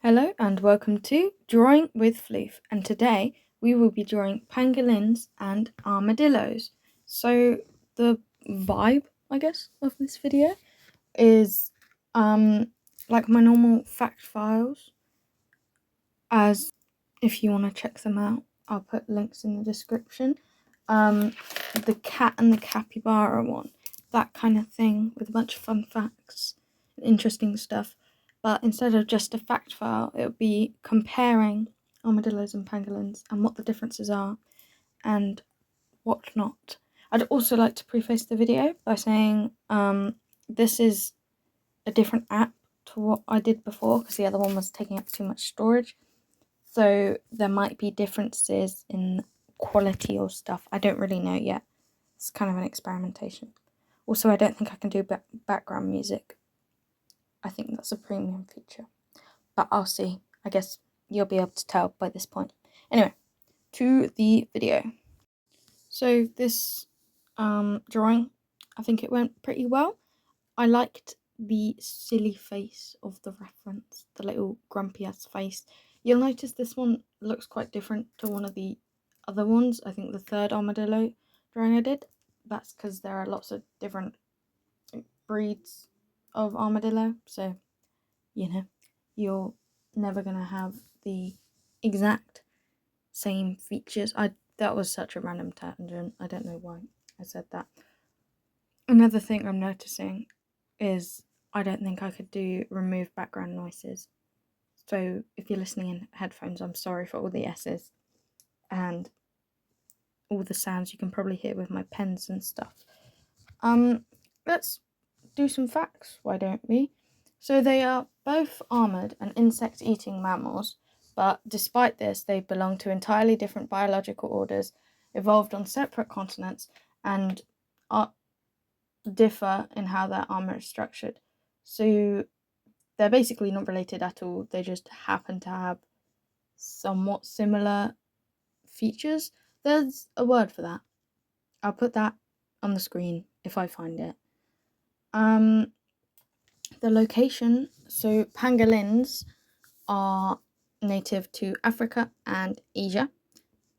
Hello and welcome to Drawing with Floof, and today we will be drawing pangolins and armadillos. So the vibe, I guess, of this video is like my normal fact files, as if you want to check them out, I'll put links in the description. The cat and the capybara one, that kind of thing, with a bunch of fun facts and interesting stuff. But instead of just a fact file, it would be comparing armadillos and pangolins and what the differences are and whatnot. I'd also like to preface the video by saying this is a different app to what I did before, because the other one was taking up too much storage. So there might be differences in quality or stuff. I don't really know yet. It's kind of an experimentation. Also, I don't think I can do background music. I think that's a premium feature. But I'll see. I guess you'll be able to tell by this point. Anyway, to the video. So this drawing, I think it went pretty well. I liked the silly face of the reference, the little grumpy ass face. You'll notice this one looks quite different to one of the other ones. I think the third armadillo drawing I did. That's because there are lots of different breeds of armadillo. So, you know, you're never going to have the exact same features. That was such a random tangent. I don't know why I said that. Another thing I'm noticing is I don't think I could do remove background noises. So if you're listening in headphones, I'm sorry for all the S's and all the sounds you can probably hear with my pens and stuff. Let's do some facts, why don't we? So they are both armored and insect-eating mammals, but despite this, they belong to entirely different biological orders, evolved on separate continents, and differ in how their armor is structured. So they're basically not related at all. They just happen to have somewhat similar features. There's a word for that. I'll put that on the screen if I find it. The location. So pangolins are native to Africa and Asia,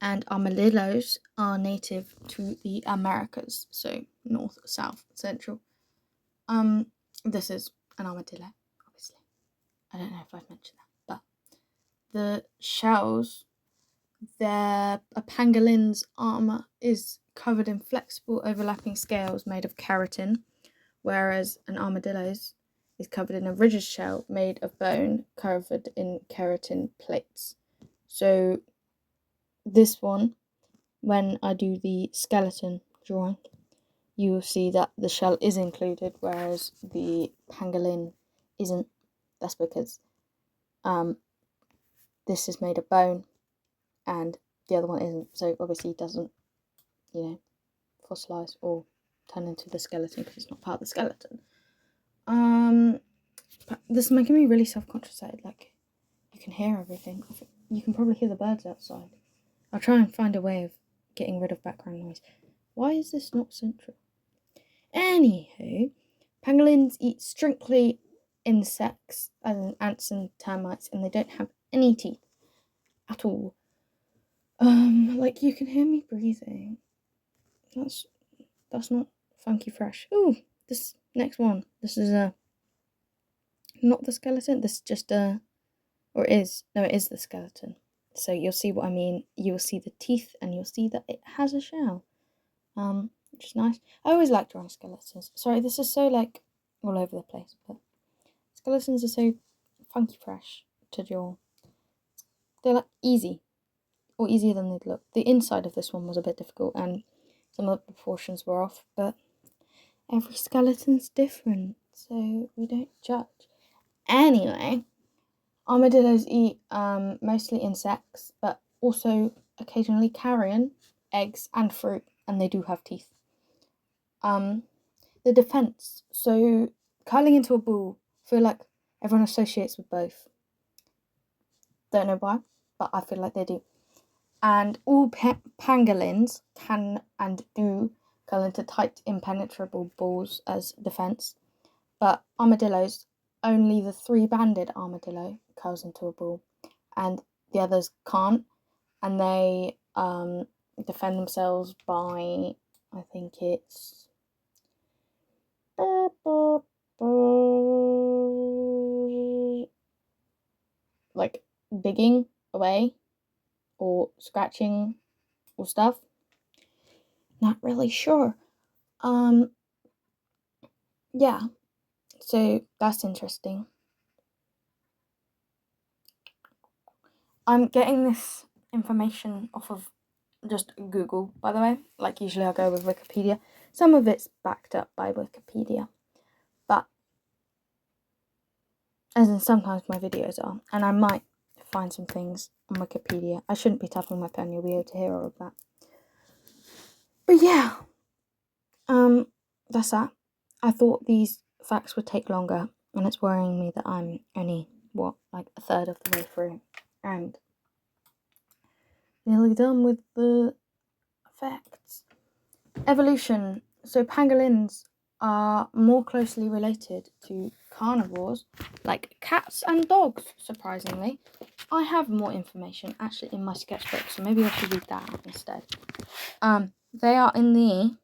and armadillos are native to the Americas, so north, south, central. This is an armadillo, obviously. I don't know if I've mentioned that, but the shells, a pangolin's armor is covered in flexible overlapping scales made of keratin, whereas an armadillo's is covered in a rigid shell made of bone covered in keratin plates. So this one, when I do the skeleton drawing, you will see that the shell is included, whereas the pangolin isn't. That's because this is made of bone and the other one isn't, so obviously it doesn't, fossilise or turn into the skeleton because it's not part of the skeleton. This is making me really self-conscious. Like, you can hear everything. You can probably hear the birds outside. I'll try and find a way of getting rid of background noise. Why is this not central? Anywho, pangolins eat strictly insects, as in ants and termites, and they don't have any teeth at all. Like, you can hear me breathing. That's not funky fresh. Ooh, this next one. This is not the skeleton. This is just it is the skeleton. So you'll see what I mean. You'll see the teeth, and you'll see that it has a shell. Which is nice. I always like drawing skeletons. Sorry, this is so like all over the place, but skeletons are so funky fresh to draw. They're like easy, or easier than they'd look. The inside of this one was a bit difficult, and some of the proportions were off, but every skeleton's different, so we don't judge. Anyway, armadillos eat mostly insects, but also occasionally carrion, eggs, and fruit, and they do have teeth. The defense. So curling into a ball, I feel like everyone associates with both. Don't know why, but I feel like they do. And all pangolins can and do curl into tight, impenetrable balls as defense. But armadillos, only the three-banded armadillo, curls into a ball, and the others can't, and they defend themselves by, I think it's like digging away or scratching or stuff. Not really sure. Yeah, so that's interesting. I'm getting this information off of just Google, by the way. Like, usually I go with Wikipedia. Some of it's backed up by Wikipedia, but as in sometimes my videos are, and I might find some things on Wikipedia. I shouldn't be tapping my pen, you'll be able to hear all of that. But yeah, that's that. I thought these facts would take longer, and it's worrying me that I'm only, like a third of the way through, and nearly done with the facts. Evolution. So pangolins are more closely related to carnivores like cats and dogs, surprisingly. I have more information actually in my sketchbook, so maybe I should read that out instead. They are in the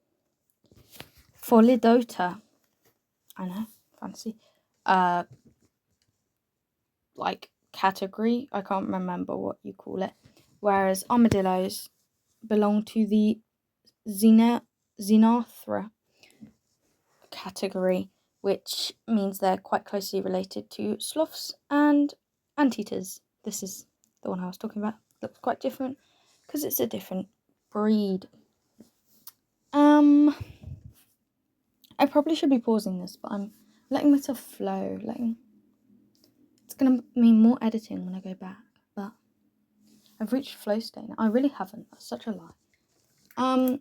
Pholidota, I know, fancy, like category. I can't remember what you call it. Whereas armadillos belong to the Xenothra category, which means they're quite closely related to sloths and anteaters. This is the one I was talking about. Looks quite different because it's a different breed. I probably should be pausing this, but I'm letting myself flow. It's gonna mean more editing when I go back, but I've reached flow state now. I really haven't. That's such a lie.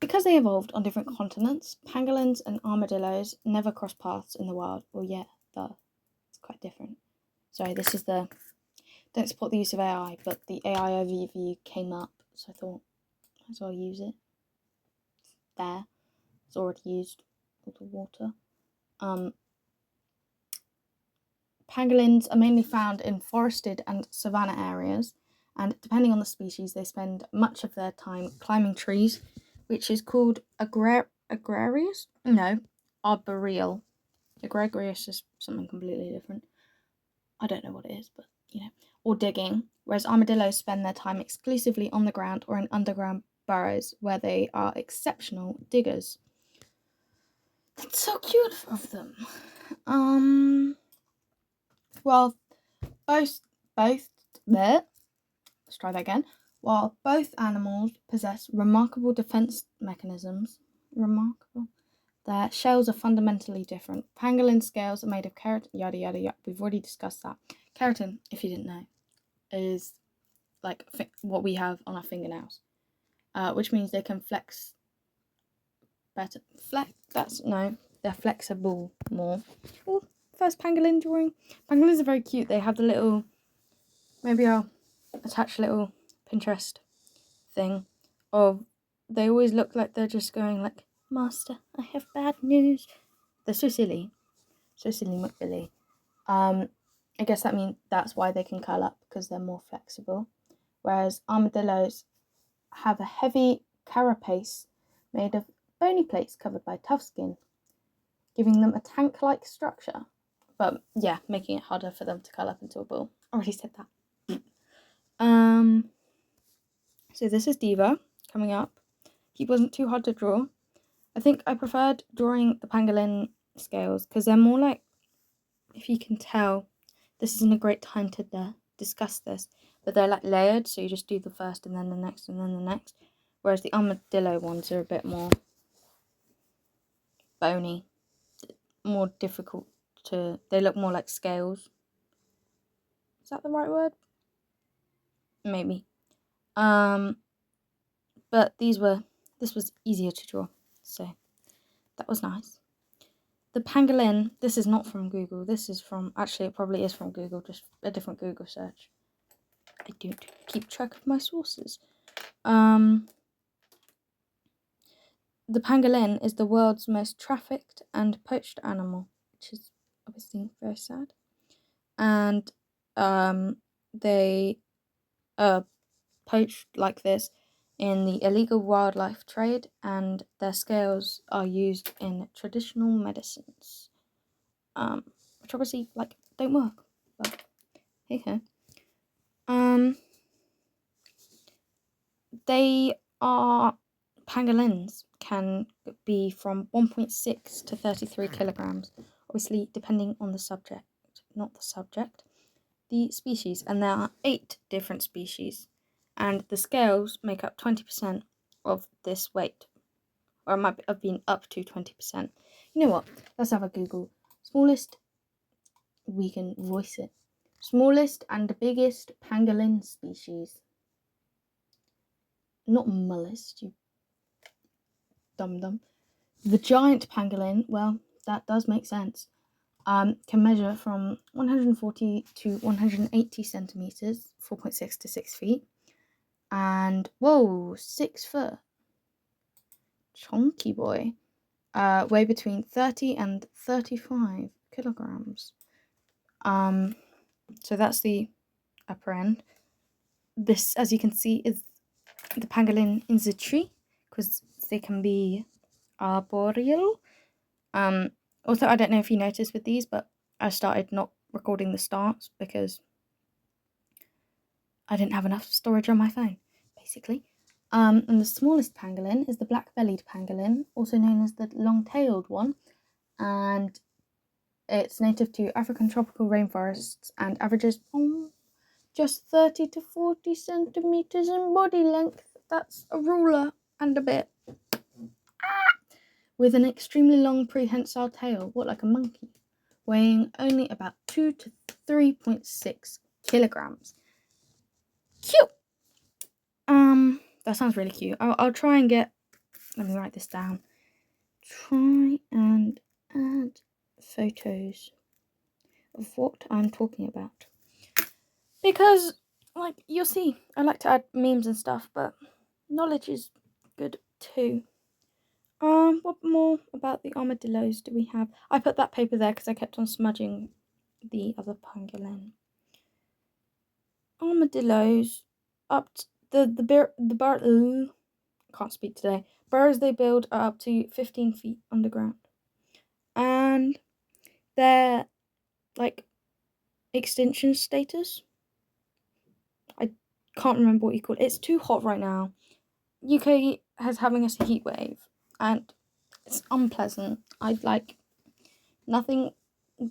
Because they evolved on different continents, pangolins and armadillos never cross paths in the wild. Well, yeah, it's quite different. Sorry, this is the don't support the use of AI, but the AI overview came up, so I thought might as well use it. There, it's already used all the water. Pangolins are mainly found in forested and savanna areas, and depending on the species, they spend much of their time climbing trees, which is called gregarious? No, arboreal. A gregarious is something completely different. I don't know what it is, but or digging. Whereas armadillos spend their time exclusively on the ground or in underground burrows, where they are exceptional diggers. That's so cute of them. Well, both there. Let's try that again. While both animals possess remarkable defense mechanisms, their shells are fundamentally different. Pangolin scales are made of keratin, yada yada yada. We've already discussed that. Keratin, if you didn't know, is like what we have on our fingernails, which means they can flex better. They're flexible more. Ooh, first pangolin drawing. Pangolins are very cute. They have the little. Maybe I'll attach a little Pinterest thing of. They always look like they're just going like, "Master, I have bad news." They're so silly McBilly. I guess that's why they can curl up, because they're more flexible. Whereas armadillos have a heavy carapace made of bony plates covered by tough skin, giving them a tank-like structure. But yeah, making it harder for them to curl up into a ball. Already said that. So this is Diva coming up. He wasn't too hard to draw. I think I preferred drawing the pangolin scales because they're more like, if you can tell, this isn't a great time to discuss this, but they're like layered, so you just do the first and then the next and then the next. Whereas the armadillo ones are a bit more bony, more difficult they look more like scales. Is that the right word? Maybe. But this was easier to draw, so that was nice. The pangolin, this is not from Google, this is from, actually it probably is from Google, just a different Google search. I don't keep track of my sources. The pangolin is the world's most trafficked and poached animal, which is obviously very sad. And They are poached like this in the illegal wildlife trade, and their scales are used in traditional medicines, which obviously don't work. But hey they are pangolins can be from 1.6 to 33 kilograms, obviously depending on the subject, not the subject, the species, and there are 8 different species, and the scales make up 20% of this weight, or it might have been up to 20%. You know what? Let's have a Google. Smallest, we can voice it. Smallest and biggest pangolin species. Not mollusc, you dum-dum. The giant pangolin, well, that does make sense, can measure from 140 to 180 centimeters, 4.6 to 6 feet, and whoa, 6 foot. Chonky boy. Weigh between 30 and 35 kilograms. So that's the upper end. This, as you can see, is the pangolin in the tree, because they can be arboreal. Also, I don't know if you noticed with these, but I started not recording the starts because I didn't have enough storage on my phone, basically. And the smallest pangolin is the black-bellied pangolin, also known as the long-tailed one, and it's native to African tropical rainforests and averages just 30 to 40 centimeters in body length. That's a ruler and a bit. With an extremely long prehensile tail, like a monkey, weighing only about 2 to 3.6 kilograms. Cute! That sounds really cute. I'll try and get, let me write this down. Try and add photos of what I'm talking about. Because, you'll see, I like to add memes and stuff, but knowledge is good too. What more about the armadillos do we have? I put that paper there because I kept on smudging the other pangolin. Armadillos, can't speak today. Burrows they build are up to 15 feet underground, and their extinction status, I can't remember what you call it. It's too hot right now. UK has having a heat wave, and it's unpleasant. Nothing.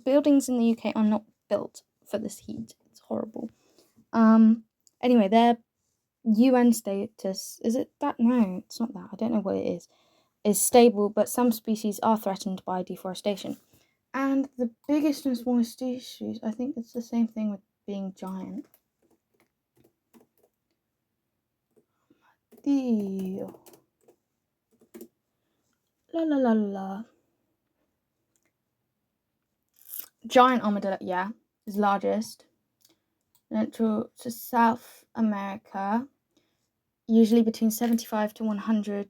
Buildings in the UK are not built for this heat. It's horrible. Anyway, their UN status, is it that? No, it's not that. I don't know what it is stable, but some species are threatened by deforestation. And the biggest and smallest species, I think it's the same thing with being giant. La. Giant armadillo, yeah, is largest. Central to South America, usually between 75 to 100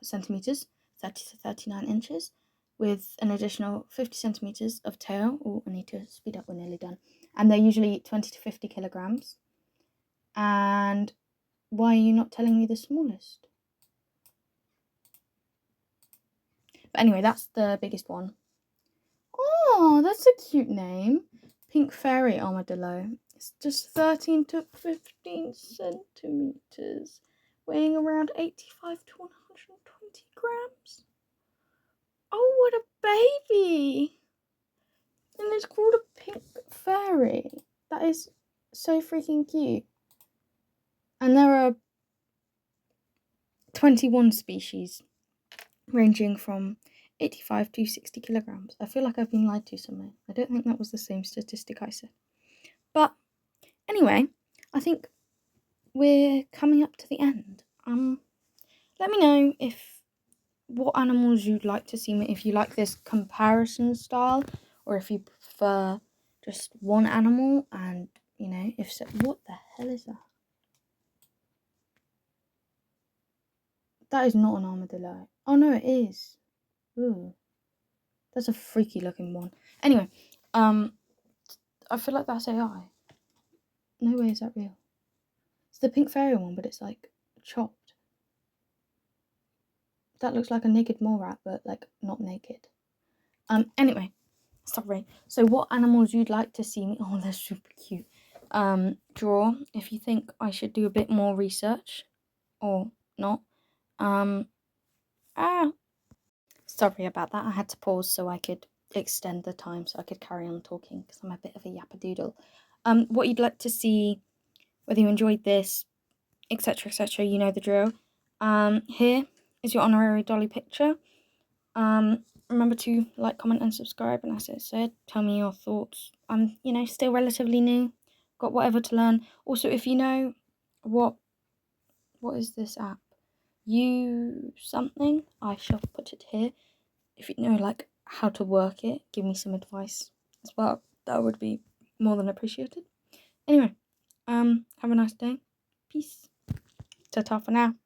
centimeters, 30 to 39 inches, with an additional 50 centimeters of tail. Oh, I need to speed up, we're nearly done. And they're usually 20 to 50 kilograms. And why are you not telling me the smallest? But anyway, that's the biggest one. Oh, that's a cute name. Pink Fairy Armadillo. It's just 13 to 15 centimeters, weighing around 85 to 120 grams. Oh, what a baby! And it's called a Pink Fairy. That is so freaking cute. And there are 21 species, ranging from 85 to 60 kilograms. I feel like I've been lied to somewhere. I don't think that was the same statistic I said. But anyway, I think we're coming up to the end. Let me know what animals you'd like to see me, if you like this comparison style, or if you prefer just one animal, and if so, what the hell is that? That is not an armadillo. Oh no, it is. Ooh, that's a freaky looking one. Anyway, I feel like that's AI. No way is that real. It's the pink fairy one, but it's like chopped. That looks like a naked mole rat, but like not naked. Anyway, sorry. So what animals you'd like to see me? Oh, they're super cute. Draw if you think I should do a bit more research or not. Sorry about that. I had to pause so I could extend the time so I could carry on talking because I'm a bit of a yappadoodle. What you'd like to see, whether you enjoyed this, etc., etc., you know the drill. Here is your honorary dolly picture. Remember to like, comment, and subscribe. And as I said, tell me your thoughts. I'm, still relatively new, got whatever to learn. Also, if you know what is this app? You something. I shall put it here. If you know like how to work it, give me some advice as well. That would be more than appreciated. Anyway, have a nice day. Peace. Ta-ta for now.